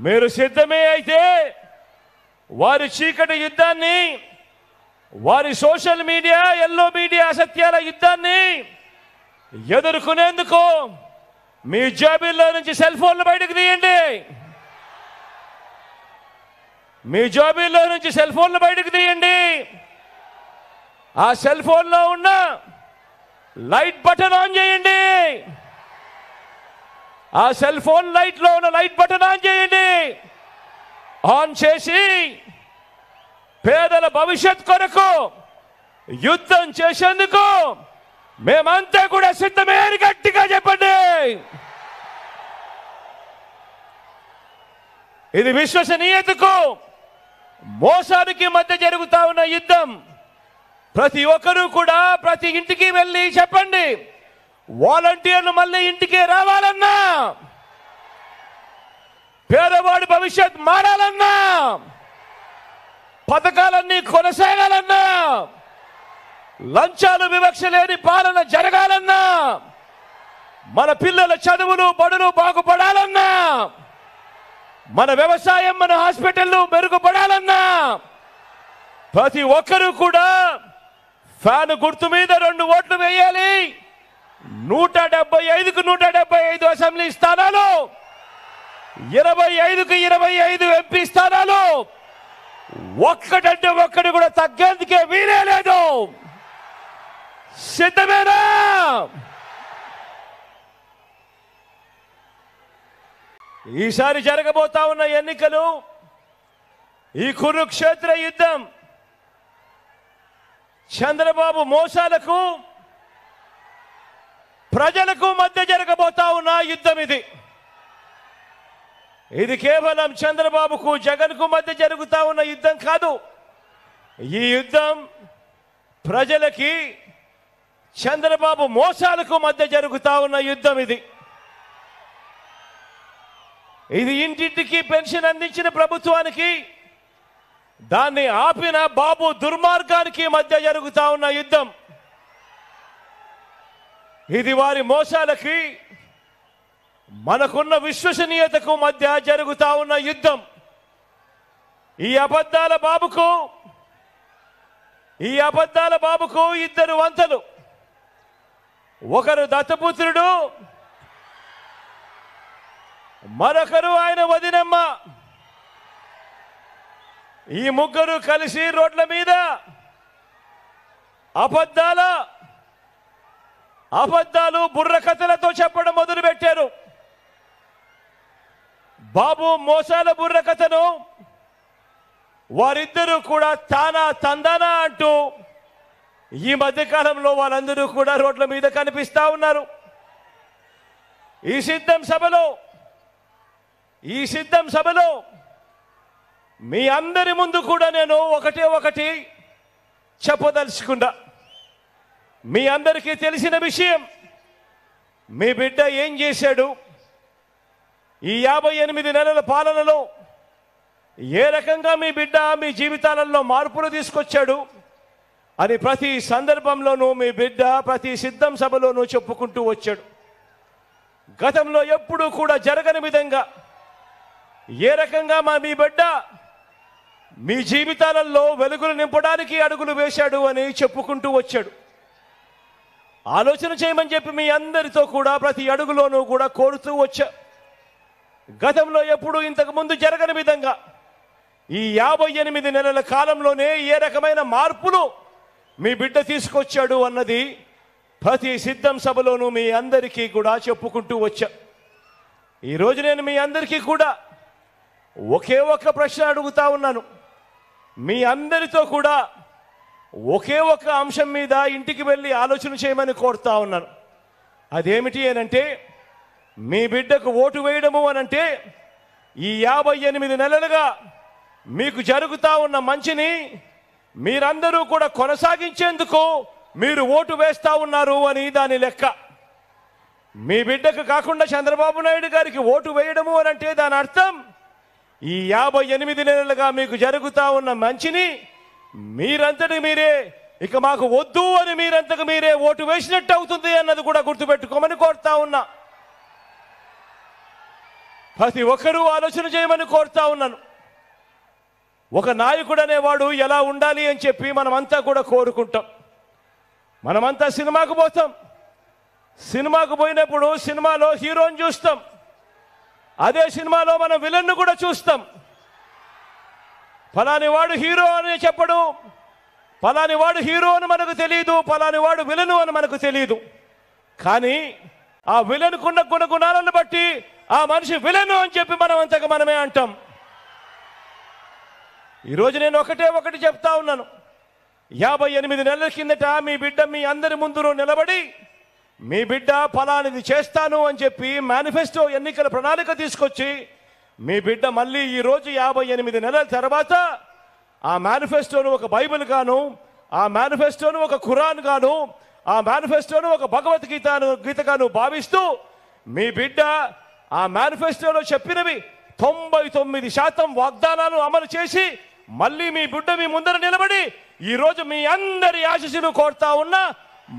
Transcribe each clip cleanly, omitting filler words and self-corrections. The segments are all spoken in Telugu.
మీరు సిద్ధమే అయితే వారి చీకటి యుద్ధాన్ని, వారి సోషల్ మీడియా, ఎల్లో మీడియా అసత్యాల యుద్ధాన్ని ఎదుర్కొనేందుకు మీ జేబుల్లో నుంచి సెల్ ఫోన్లు బయటకు తీయండి. మీ జేబుల్లో నుంచి సెల్ ఫోన్లు బయటకు తీయండి. ఆ సెల్ ఫోన్లో ఉన్న లైట్ బటన్ ఆన్ చేయండి. ఆ సెల్ ఫోన్ లైట్లో ఉన్న లైట్ బటన్ ఆన్ చేయండి. ఆన్ చేసి పేదల భవిష్యత్ కొరకు యుద్ధం చేసేందుకు మేమంతా కూడా సిద్ధమే అని గట్టిగా చెప్పండి. ఇది విశ్వసనీయతకు మోసానికి మధ్య జరుగుతా ఉన్న యుద్ధం. ప్రతి ఒక్కరూ కూడా ప్రతి ఇంటికి వెళ్ళి చెప్పండి, వాలంటీర్లు మళ్ళీ ఇంటికి రావాలన్నా, పేదవాడి భవిష్యత్ మారాలన్నా, పథకాలన్నీ కొనసాగాలన్నా, లంచాలు వివక్ష లేని పాలన జరగాలన్నా, మన పిల్లల చదువులు బడులు బాగుపడాలన్నా, మన వ్యవసాయం మన హాస్పిటల్లు మెరుగుపడాలన్నా ప్రతి ఒక్కరూ కూడా ఫ్యాన్ గుర్తు మీద 2 ఓట్లు వేయాలి. 175కు 175 అసెంబ్లీ స్థానాలు, 25కు 25 ఎంపీ స్థానాలు, ఒక్కటంటే ఒక్కటి కూడా తగ్గేందుకే వీలే లేదు. సిద్ధమేనా? ఈసారి జరగబోతా ఉన్న ఎన్నికలు, ఈ కురుక్షేత్ర యుద్ధం చంద్రబాబు మోసాలకు ప్రజలకు మధ్య జరగబోతా ఉన్న యుద్ధం. ఇది కేవలం చంద్రబాబుకు జగన్కు మధ్య జరుగుతా ఉన్న యుద్ధం కాదు. ఈ యుద్ధం ప్రజలకి చంద్రబాబు మోసాలకు మధ్య జరుగుతా ఉన్న యుద్ధం. ఇది ఇంటింటికి పెన్షన్ అందించిన ప్రభుత్వానికి, దాన్ని ఆపిన బాబు దుర్మార్గానికి మధ్య జరుగుతా ఉన్న యుద్ధం. ఇది వారి మోసాలకి మనకున్న విశ్వసనీయతకు మధ్య జరుగుతా ఉన్న యుద్ధం. ఈ అబద్ధాల బాబుకు 2 వంతలు. ఒకరు దత్తపుత్రుడు, మరొకరు ఆయన వదినమ్మ. ఈ ముగ్గురు కలిసి రోడ్ల మీద అబద్ధాలు బుర్ర కథలతో చెప్పడం మొదలుపెట్టారు. బాబు మోసాల బుర్ర కథను వారిద్దరూ కూడా తానా తందానా అంటూ ఈ మధ్యకాలంలో వాళ్ళందరూ కూడా రోడ్ల మీద కనిపిస్తా ఉన్నారు. ఈ సిద్ధం సభలో మీ అందరి ముందు కూడా నేను ఒకటి చెప్పదలుచుకున్నా. మీ అందరికీ తెలిసిన విషయం, మీ బిడ్డ ఏం చేశాడు, ఈ 58 నెలల పాలనలో ఏ రకంగా మీ బిడ్డ మీ జీవితాలలో మార్పులు తీసుకొచ్చాడు అని ప్రతి సందర్భంలోనూ మీ బిడ్డ ప్రతి సిద్ధం సభలోనూ చెప్పుకుంటూ వచ్చాడు. గతంలో ఎప్పుడూ కూడా జరగని విధంగా ఏ రకంగా మీ బిడ్డ మీ జీవితాలలో వెలుగులు నింపడానికి అడుగులు వేశాడు అని చెప్పుకుంటూ వచ్చాడు. ఆలోచన చేయమని చెప్పి మీ అందరితో కూడా ప్రతి అడుగులోనూ కూడా కోరుతూ వచ్చా. గతంలో ఎప్పుడు ఇంతకు ముందు జరగని విధంగా ఈ 58 నెలల కాలంలోనే ఏ రకమైన మార్పులు మీ బిడ్డ తీసుకొచ్చాడు అన్నది ప్రతి సిద్ధం సభలోనూ మీ అందరికీ కూడా చెప్పుకుంటూ వచ్చా. ఈరోజు నేను మీ అందరికీ కూడా ఒకే ఒక్క ప్రశ్న అడుగుతా ఉన్నాను. మీ అందరితో కూడా ఒకే ఒక్క అంశం మీద ఇంటికి వెళ్ళి ఆలోచన చేయమని కోరుతా ఉన్నాను. అదేమిటి అనంటే, మీ బిడ్డకు ఓటు వేయడము అనంటే ఈ 58 నెలలుగా మీకు జరుగుతా ఉన్న మంచిని మీరందరూ కూడా కొనసాగించేందుకు మీరు ఓటు వేస్తా ఉన్నారు అని దాని లెక్క. మీ బిడ్డకు కాకుండా చంద్రబాబు నాయుడు గారికి ఓటు వేయడము అనంటే దాని అర్థం ఈ 58 నెలలుగా మీకు జరుగుతా ఉన్న మంచిని మీరంతటి మీరే ఇక మాకు వద్దు అని మీరంతకు మీరే ఓటు వేసినట్టు అవుతుంది అన్నది కూడా గుర్తుపెట్టుకోమని కోరుతా ఉన్నా. ప్రతి ఒక్కరూ ఆలోచన చేయమని కోరుతా ఉన్నాను. ఒక నాయకుడు అనేవాడు ఎలా ఉండాలి అని చెప్పి మనమంతా కూడా కోరుకుంటాం. మనమంతా సినిమాకు పోతాం. సినిమాకు పోయినప్పుడు సినిమాలో హీరోని చూస్తాం. అదే సినిమాలో మనం విలన్ను కూడా చూస్తాం. ఫలాని వాడు హీరో అని చెప్పడు, ఫలాని వాడు హీరో అని మనకు తెలియదు, ఫలాని వాడు విలను అని మనకు తెలియదు. కానీ ఆ విలన్కున్న గుణగుణాలను బట్టి ఆ మనిషి విలను అని చెప్పి మనం అంతగా మనమే అంటాం. ఈరోజు నేను ఒకటి చెప్తా ఉన్నాను. 58 నెలల కిందట మీ బిడ్డ మీ అందరి ముందు నిలబడి మీ బిడ్డ ఫలానిది చేస్తాను అని చెప్పి మేనిఫెస్టో ఎన్నికల ప్రణాళిక తీసుకొచ్చి మీ బిడ్డ మళ్ళీ ఈరోజు 58 నెలల తర్వాత ఆ మేనిఫెస్టోను ఒక బైబిల్ గాను, ఆ మేనిఫెస్టోను ఒక ఖురాన్ గాను, ఆ మేనిఫెస్టోను ఒక భగవద్గీతగాను భావిస్తూ మీ బిడ్డ ఆ మేనిఫెస్టోలో చెప్పినవి 99% వాగ్దానాలు అమలు చేసి మళ్ళీ మీ బిడ్డ మీ ముందర నిలబడి ఈరోజు మీ అందరి ఆశీస్సులు కోరుతా ఉన్నా.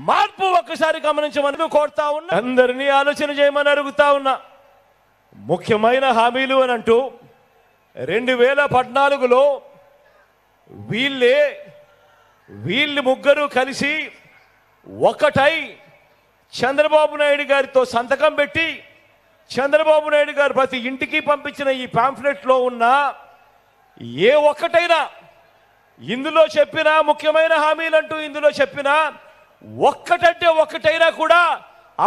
మార్పు ఒక్కసారి గమనించమని కోరుతా ఉన్నా. అందరినీ ఆలోచన చేయమని అడుగుతా ఉన్నా. ముఖ్యమైన హామీలు అని అంటూ 2014లో వీళ్ళు ముగ్గురు కలిసి ఒకటై చంద్రబాబు నాయుడు గారితో సంతకం పెట్టి చంద్రబాబు నాయుడు గారు ప్రతి ఇంటికి పంపించిన ఈ పాంఫ్లెట్లో ఉన్న ఏ ఒక్కటైనా ఇందులో చెప్పిన ముఖ్యమైన హామీలంటూ ఇందులో చెప్పిన ఒక్కటంటే ఒక్కటైనా కూడా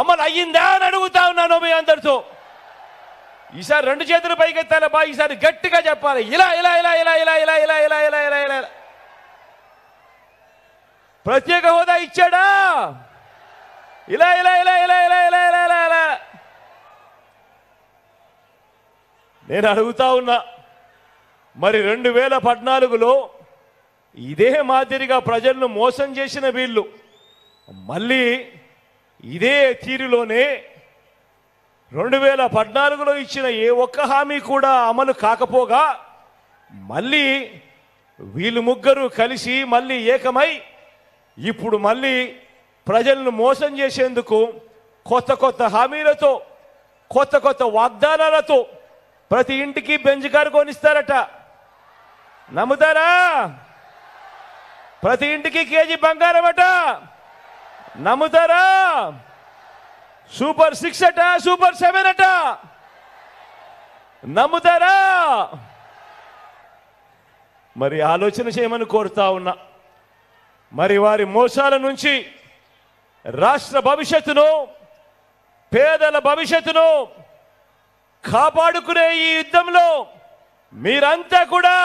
అమలు అయ్యిందా అని అడుగుతా ఉన్నాను మీ అందరితో. ఈసారి 2 చేతులు పైకెత్తాలి బా, ఈసారి గట్టిగా చెప్పాలి. ఇలా ఇలా ఇలా ఇలా ఇలా ఇలా ఇలా ఇలా ఇలా ఇలా ఇలా ఇలా ప్రత్యేక హోదా ఇచ్చాడా? ఇలా ఇలా ఇలా ఇలా ఇలా ఇలా ఇలా ఇలా ఇలా నేను అడుగుతా ఉన్నా. మరి 2014లో ఇదే మాదిరిగా ప్రజలను మోసం చేసిన వీళ్ళు మళ్ళీ ఇదే తీరులోనే 2014లో ఇచ్చిన ఏ ఒక్క హామీ కూడా అమలు కాకపోగా మళ్ళీ వీళ్ళు ముగ్గురు కలిసి మళ్ళీ ఏకమై ఇప్పుడు మళ్ళీ ప్రజలను మోసం చేసేందుకు కొత్త హామీలతో కొత్త వాగ్దానాలతో ప్రతి ఇంటికి బెంజ్ కారు కొనిస్తారట. నమ్ముతారా? ప్రతి ఇంటికి కేజీ బంగారం అట. నమ్ముతారా? సూపర్ 6 అట, సూపర్ 7 అట. నమ్ముతారా? మరి ఆలోచన చేయమని కోరుతా ఉన్నా. మరి వారి మోసాల నుంచి రాష్ట్ర భవిష్యత్తును, పేదల భవిష్యత్తును కాపాడుకునే ఈ యుద్ధంలో మీరంతా కూడా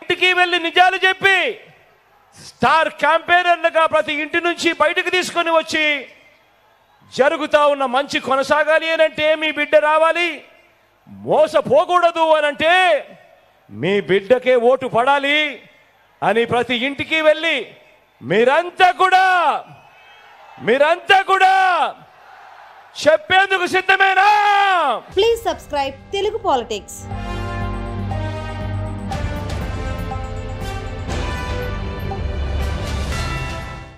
ఇంటికి వెళ్ళి నిజాలు చెప్పి స్టార్ క్యాంపెయినర్లుగా ప్రతి ఇంటి నుంచి బయటకు తీసుకొని వచ్చి జరుగుతా ఉన్న మంచి కొనసాగాలి అనంటే మీ బిడ్డ రావాలి, మోసపోకూడదు అనంటే మీ బిడ్డకే ఓటు పడాలి అని ప్రతి ఇంటికి వెళ్ళి మీరంతా కూడా చెప్పేందుకు సిద్ధమేనా? Please subscribe Telugu politics.